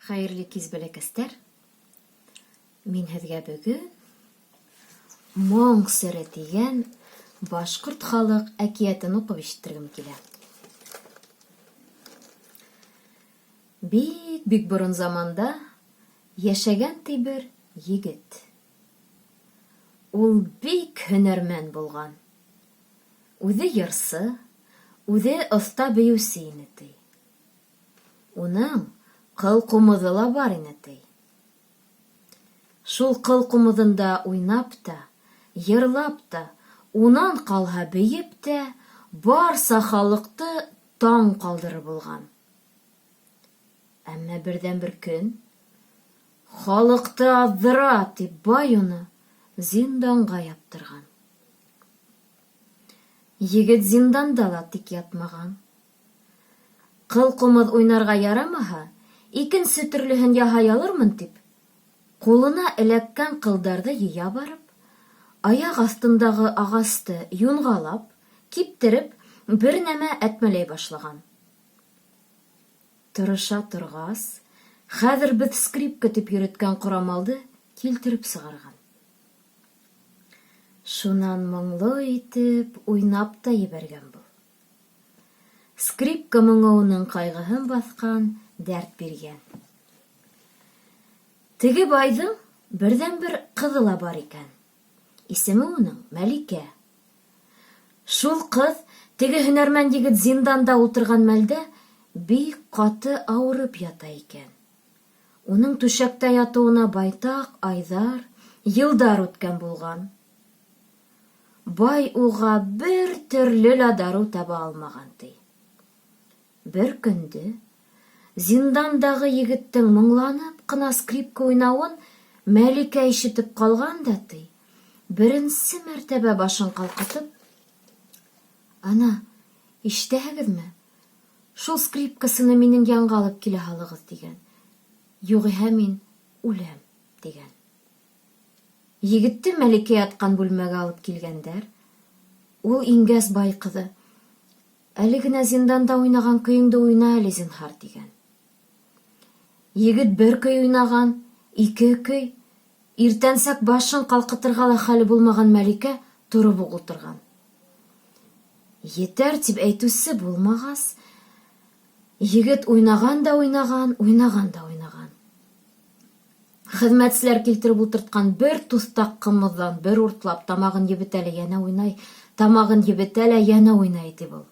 Хәйерле кис бәләкәстәр. Мин һеҙгә бөгөн «Моң сере» тигән башҡорт халыҡ әкиәтен уҡып ишеттергем килә. Бик борон заманда йәшәгән ти бер егет. Ул бик һөнәрмән булған. Үҙе йырсы, үҙе оҫта бейеүсе ине ти. Уның ҡыл-ҡумыҙы ла бар ине ти. Шул ҡыл-ҡумыҙында уйнап та, йырлап та, унан ҡалһа бейеп тә, барса халыҡты таң ҡалдырыр булған. Әммә берҙән-бер көн, халыҡты аҙҙыра тип бай уны зинданға яптырған. Егет зинданда ла тик ятмаған. Ҡыл-ҡумыҙ уйнарға ярамаһа, икенсе төрлөһөн яһай алырмын тип, ҡулына эләккән ҡылдарҙы йыя барып, аяҡ аҫтындағы ағасты юнғалап, киптереп, бер нәмә әтмәләй башлаған. Тырыша торғас, хәҙер беҙ скрипка тип йөрөткән ҡорамалды килтереп сығарған. Шунан моңло итеп уйнап та ебәргән был. Скрипка моңоуның ҡайғыһын баҫҡан, дәрт биргән. Теге байҙың берҙән-бер ҡыҙы ла бар икән. Исеме уның Мәликә. Шул ҡыҙ теге һөнәрмән егет зинданда ултырған мәлдә бик ҡаты ауырып ята икән. Уның түшәктә ятыуына байтаҡ айҙар, йылдар үткән булған. Бай уға бер төрлө лә дарыу таба алмаған ти. Бер көндө зиндандағы егеттең моңланып ҡына скрипка уйнауын Мәликә ишетеп ҡалған да ти. Беренсе мәртәбә башын ҡалҡытып: «Ана, ишетәһегеҙме? Шул скрипкасыны минең янға алып килә һалығыҙ» тигән. «Юғиһә мин үләм» тигән. Егетте Мәликә ятҡан бүлмәгә алып килгәндәр. Ул ингәс бай ҡыҙы: «Әле генә зинданда уйнаған көйөңдө уйна әле, зинһар» тигән. Егет бер көй уйнаған, 2 көй, иртәнсәк башын ҡалҡытырға ла хәле булмаған Мәликә тороп уҡ ултырған. Етәр тип әйтеүсе булмағас, егет уйнаған да уйнаған, уйнаған да уйнаған. Хеҙмәтселәр килтереп ултыртҡан бер туҫтаҡ ҡымыҙҙан бер уртлап тамағын ебетә лә йәнә уйнай, тамағын ебетә лә йәнә уйнай ти был.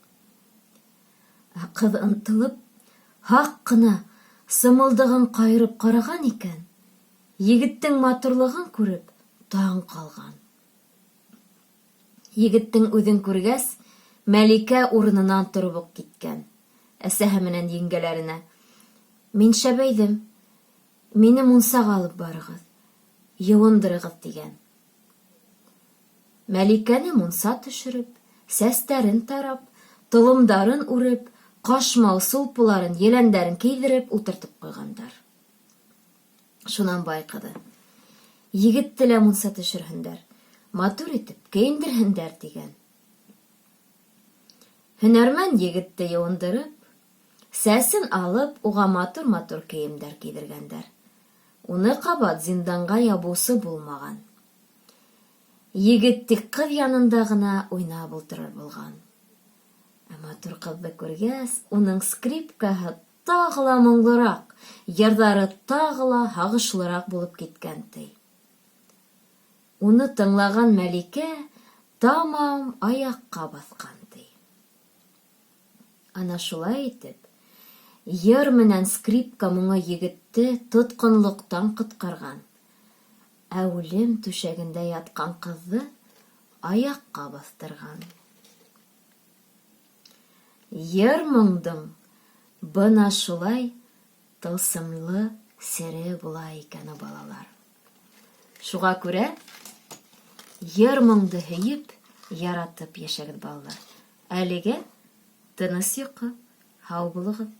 Ә ҡыҙ ынтылып, һаҡ ҡына сымылдығын ҡайырып ҡараған икән, егеттең матурлығын күреп таң ҡалған. Егеттең үҙен күргәс, Мәликә урынынан тороп уҡ киткән. Әсәһе менән еңгәләренә: «Мин шәбәйҙем, мине мунсаға алып барығыҙ, йыуындырығыҙ» тигән. Мәликәне мунса төшөрөп, сәстәрен тарап, толомдарын үреп, ҡашмау сулпыларын, еләндәрен кейҙереп ултыртып ҡуйғандар. Шунан бай ҡыҙы: «Егетте лә мунса төшөрһөндәр, матур итеп кейендерһендәр» тигән. Һөнәрмән егетте йыуындырып, сәсен алып, уға матур-матур кейемдәр кейҙергәндәр. Уны ҡабат зинданға ябыусы булмаған. Егет тик ҡыҙ янында ғына уйнап ултырыр булған. Ә матур ҡыҙҙы күргәс, уның скрипкаһы тағы ла моңлораҡ, йырҙары тағы ла һағышлыраҡ булып киткән ти. Уны тыңлаған Мәликә тамам аяҡҡа баҫҡан ти. Ана шулай итеп, йыр менән скрипка моңо егетте тотҡонлоҡтан ҡотҡарған, ә үлем түшәгендә ятҡан ҡыҙҙы аяҡҡа баҫтырған. Йыр-моңдоң бына шулай тылсымлы сере була икәне, балалар. Шуға күрә йыр-моңдо һөйөп, яратып йәшәгеҙ, балалар. Әлегә тыныс йоҡо, һау булығыҙ.